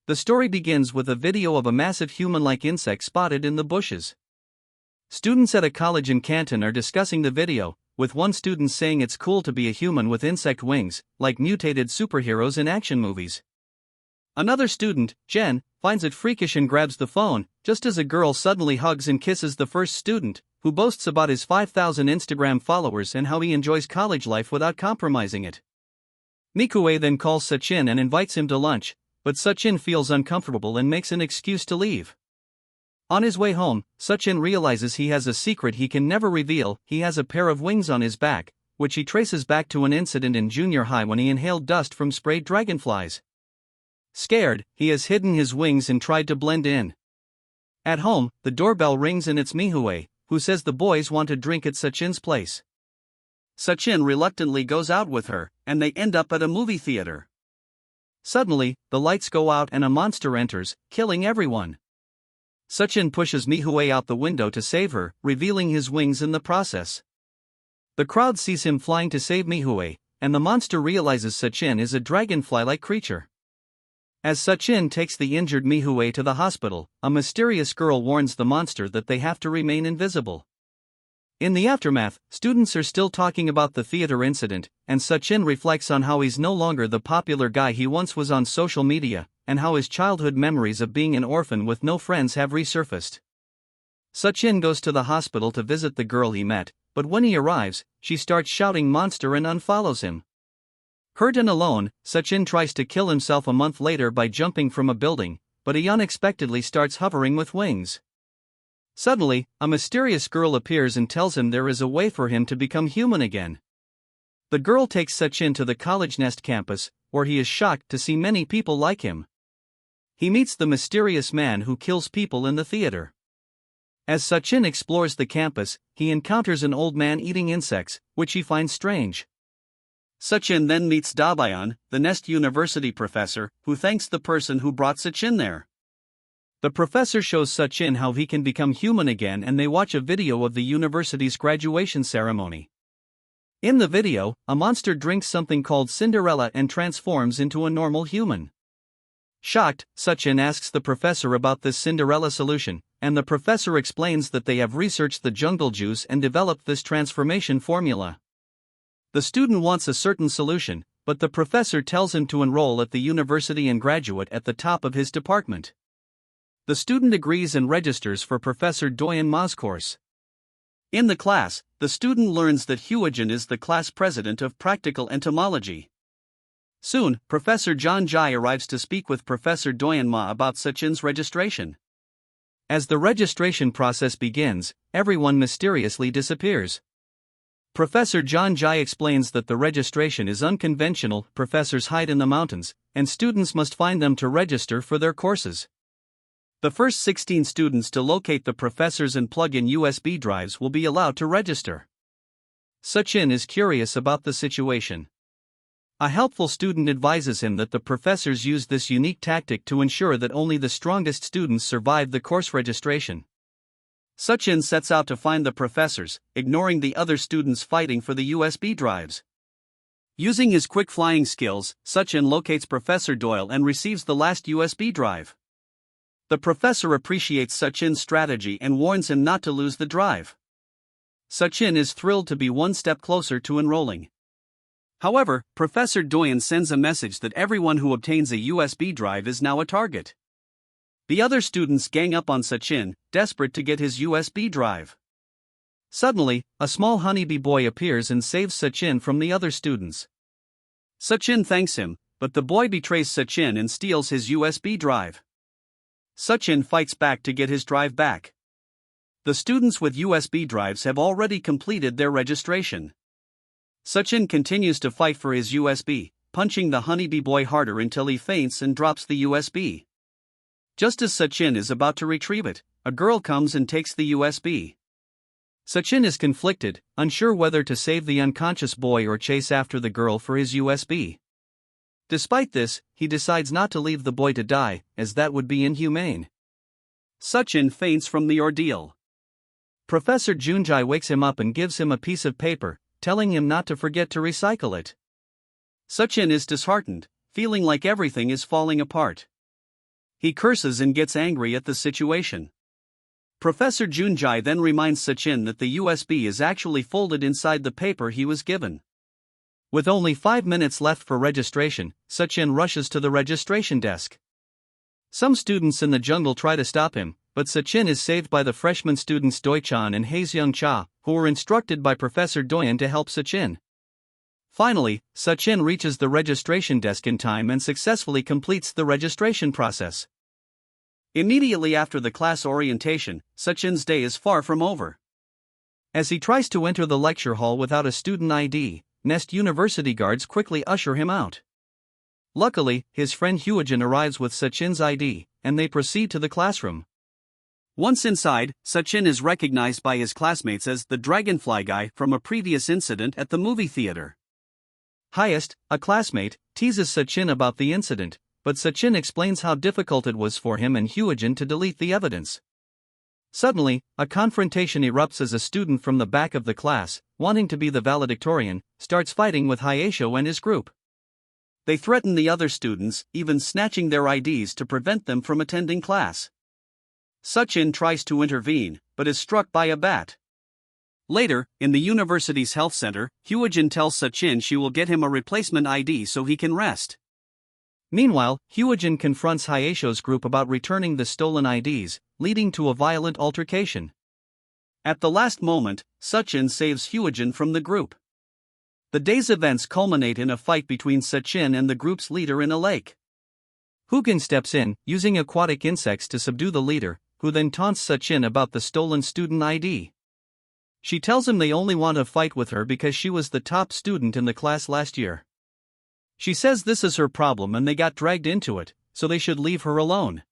The story begins with a video of a massive human-like insect spotted in the bushes. Students at a college in Canton are discussing the video, with one student saying it's cool to be a human with insect wings, like mutated superheroes in action movies. Another student, Jen, finds it freakish and grabs the phone, just as a girl suddenly hugs and kisses the first student, who boasts about his 5,000 Instagram followers and how he enjoys college life without compromising it. Mikue then calls Suchin and invites him to lunch, but Suchin feels uncomfortable and makes an excuse to leave. On his way home, Suchin realizes he has a secret he can never reveal. He has a pair of wings on his back, which he traces back to an incident in junior high when he inhaled dust from sprayed dragonflies. Scared, he has hidden his wings and tried to blend in. At home, the doorbell rings and it's Mihue, who says the boys want to drink at Suchin's place. Suchin reluctantly goes out with her, and they end up at a movie theater. Suddenly, the lights go out and a monster enters, killing everyone. Suchin pushes Mihue out the window to save her, revealing his wings in the process. The crowd sees him flying to save Mihue, and the monster realizes Suchin is a dragonfly-like creature. As Suchin takes the injured Mihue to the hospital, a mysterious girl warns the monster that they have to remain invisible. In the aftermath, students are still talking about the theater incident, and Suchin reflects on how he's no longer the popular guy he once was on social media, and how his childhood memories of being an orphan with no friends have resurfaced. Suchin goes to the hospital to visit the girl he met, but when he arrives, she starts shouting monster and unfollows him. Hurt and alone, Suchin tries to kill himself a month later by jumping from a building, but he unexpectedly starts hovering with wings. Suddenly, a mysterious girl appears and tells him there is a way for him to become human again. The girl takes Suchin to the College Nest campus, where he is shocked to see many people like him. He meets the mysterious man who kills people in the theater. As Suchin explores the campus, he encounters an old man eating insects, which he finds strange. Suchin then meets Dabayan, the Nest University professor, who thanks the person who brought Suchin there. The professor shows Suchin how he can become human again, and they watch a video of the university's graduation ceremony. In the video, a monster drinks something called Cinderella and transforms into a normal human. Shocked, Suchin asks the professor about this Cinderella solution, and the professor explains that they have researched the jungle juice and developed this transformation formula. The student wants a certain solution, but the professor tells him to enroll at the university and graduate at the top of his department. The student agrees and registers for Professor Doyen Ma's course. In the class, the student learns that Huijin is the class president of practical entomology. Soon, Professor John Jai arrives to speak with Professor Doyen Ma about Suchin's registration. As the registration process begins, everyone mysteriously disappears. Professor John Jai explains that the registration is unconventional. Professors hide in the mountains, and students must find them to register for their courses. The first 16 students to locate the professors and plug in USB drives will be allowed to register. Suchin is curious about the situation. A helpful student advises him that the professors use this unique tactic to ensure that only the strongest students survive the course registration. Suchin sets out to find the professors, ignoring the other students fighting for the USB drives. Using his quick flying skills, Suchin locates Professor Doyle and receives the last USB drive. The professor appreciates Suchin's strategy and warns him not to lose the drive. Suchin is thrilled to be one step closer to enrolling. However, Professor Doyen sends a message that everyone who obtains a USB drive is now a target. The other students gang up on Suchin, desperate to get his USB drive. Suddenly, a small honeybee boy appears and saves Suchin from the other students. Suchin thanks him, but the boy betrays Suchin and steals his USB drive. Suchin fights back to get his drive back. The students with USB drives have already completed their registration. Suchin continues to fight for his USB, punching the honeybee boy harder until he faints and drops the USB. Just as Suchin is about to retrieve it, a girl comes and takes the USB. Suchin is conflicted, unsure whether to save the unconscious boy or chase after the girl for his USB. Despite this, he decides not to leave the boy to die, as that would be inhumane. Suchin faints from the ordeal. Professor Junjai wakes him up and gives him a piece of paper, telling him not to forget to recycle it. Suchin is disheartened, feeling like everything is falling apart. He curses and gets angry at the situation. Professor Junjai then reminds Suchan that the USB is actually folded inside the paper he was given. With only 5 minutes left for registration, Suchan rushes to the registration desk. Some students in the jungle try to stop him, but Suchan is saved by the freshman students Doi-chan and Haeseung Cha, who were instructed by Professor Doyen to help Suchan. Finally, Suchan reaches the registration desk in time and successfully completes the registration process. Immediately after the class orientation, Suchan's day is far from over. As he tries to enter the lecture hall without a student ID, Nest University guards quickly usher him out. Luckily, his friend Hyojin arrives with Suchan's ID, and they proceed to the classroom. Once inside, Suchan is recognized by his classmates as the Dragonfly guy from a previous incident at the movie theater. Highest, a classmate, teases Suchan about the incident, but Suchan explains how difficult it was for him and Hyojin to delete the evidence. Suddenly, a confrontation erupts as a student from the back of the class, wanting to be the valedictorian, starts fighting with Hyesho and his group. They threaten the other students, even snatching their IDs to prevent them from attending class. Suchan tries to intervene, but is struck by a bat. Later, in the university's health center, Hyojin tells Suchan she will get him a replacement ID so he can rest. Meanwhile, Hyojin confronts Hyesho's group about returning the stolen IDs, leading to a violent altercation. At the last moment, Suchan saves Hyojin from the group. The day's events culminate in a fight between Suchan and the group's leader in a lake. Hugin steps in, using aquatic insects to subdue the leader, who then taunts Suchan about the stolen student ID. She tells him they only want to fight with her because she was the top student in the class last year. She says this is her problem and they got dragged into it, so they should leave her alone.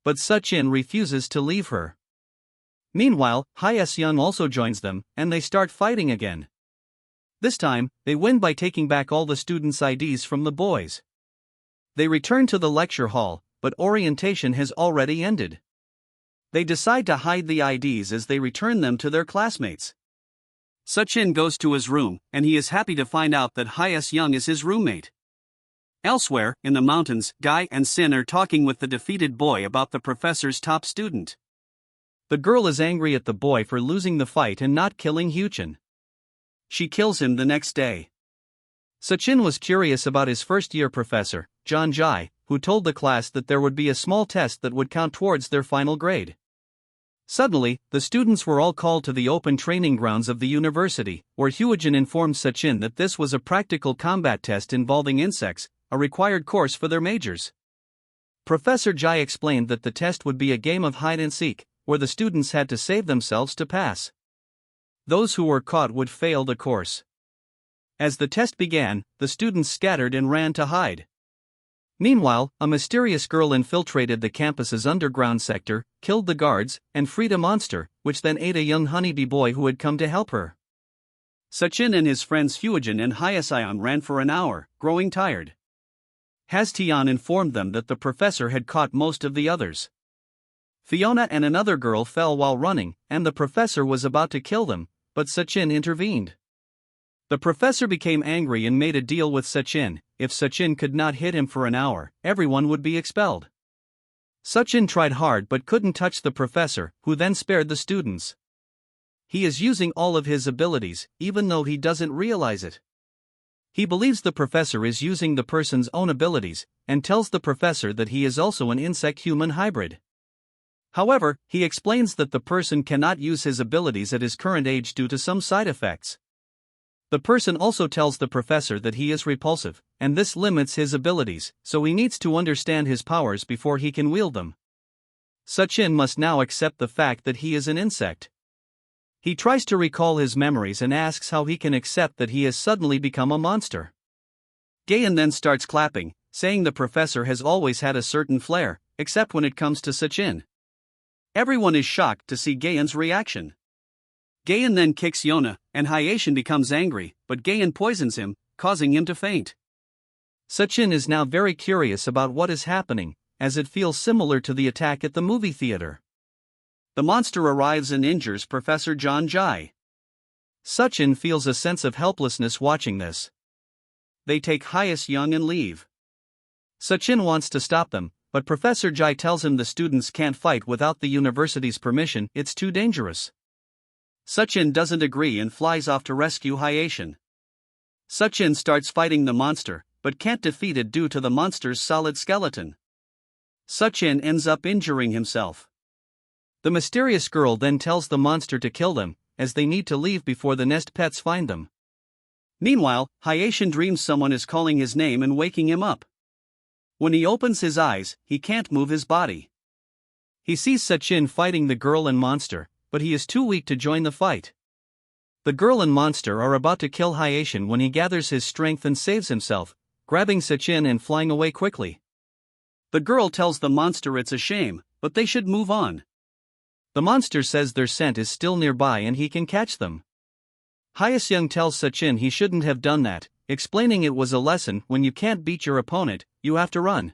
But Suchan refuses to leave her. Meanwhile, Haeseung also joins them, and they start fighting again. This time, they win by taking back all the students' IDs from the boys. They return to the lecture hall, but orientation has already ended. They decide to hide the IDs as they return them to their classmates. Suchan goes to his room, and he is happy to find out that Haeseung is his roommate. Elsewhere, in the mountains, Guy and Sin are talking with the defeated boy about the professor's top student. The girl is angry at the boy for losing the fight and not killing Hyojin. She kills him the next day. Suchan was curious about his first-year professor, John Jai, who told the class that there would be a small test that would count towards their final grade. Suddenly, the students were all called to the open training grounds of the university, where Hyojin informed Suchan that this was a practical combat test involving insects, a required course for their majors. Professor Jai explained that the test would be a game of hide-and-seek, where the students had to save themselves to pass. Those who were caught would fail the course. As the test began, the students scattered and ran to hide. Meanwhile, a mysterious girl infiltrated the campus's underground sector, killed the guards, and freed a monster, which then ate a young honeybee boy who had come to help her. Suchan and his friends Hyojin and Haeseung ran for an hour, growing tired. Hasteon informed them that the professor had caught most of the others. Fiona and another girl fell while running, and the professor was about to kill them, but Suchan intervened. The professor became angry and made a deal with Suchan. If Suchan could not hit him for an hour, everyone would be expelled. Suchan tried hard but couldn't touch the professor, who then spared the students. He is using all of his abilities, even though he doesn't realize it. He believes the professor is using the person's own abilities, and tells the professor that he is also an insect-human hybrid. However, he explains that the person cannot use his abilities at his current age due to some side effects. The person also tells the professor that he is repulsive, and this limits his abilities, so he needs to understand his powers before he can wield them. Suchan must now accept the fact that he is an insect. He tries to recall his memories and asks how he can accept that he has suddenly become a monster. Gayan then starts clapping, saying the professor has always had a certain flair, except when it comes to Suchan. Everyone is shocked to see Gayan's reaction. Gayan then kicks Yona, and Haeseung becomes angry, but Gayan poisons him, causing him to faint. Suchan is now very curious about what is happening, as it feels similar to the attack at the movie theater. The monster arrives and injures Professor John Jai. Suchan feels a sense of helplessness watching this. They take Haeseung and leave. Suchan wants to stop them, but Professor Jai tells him the students can't fight without the university's permission, it's too dangerous. Suchan doesn't agree and flies off to rescue Hayation. Suchan starts fighting the monster, but can't defeat it due to the monster's solid skeleton. Suchan ends up injuring himself. The mysterious girl then tells the monster to kill them, as they need to leave before the nest pets find them. Meanwhile, Hayation dreams someone is calling his name and waking him up. When he opens his eyes, he can't move his body. He sees Suchan fighting the girl and monster, but he is too weak to join the fight. The girl and monster are about to kill Hayation when he gathers his strength and saves himself, grabbing Suchan and flying away quickly. The girl tells the monster it's a shame, but they should move on. The monster says their scent is still nearby and he can catch them. Hayation tells Suchan he shouldn't have done that, explaining it was a lesson: when you can't beat your opponent, you have to run.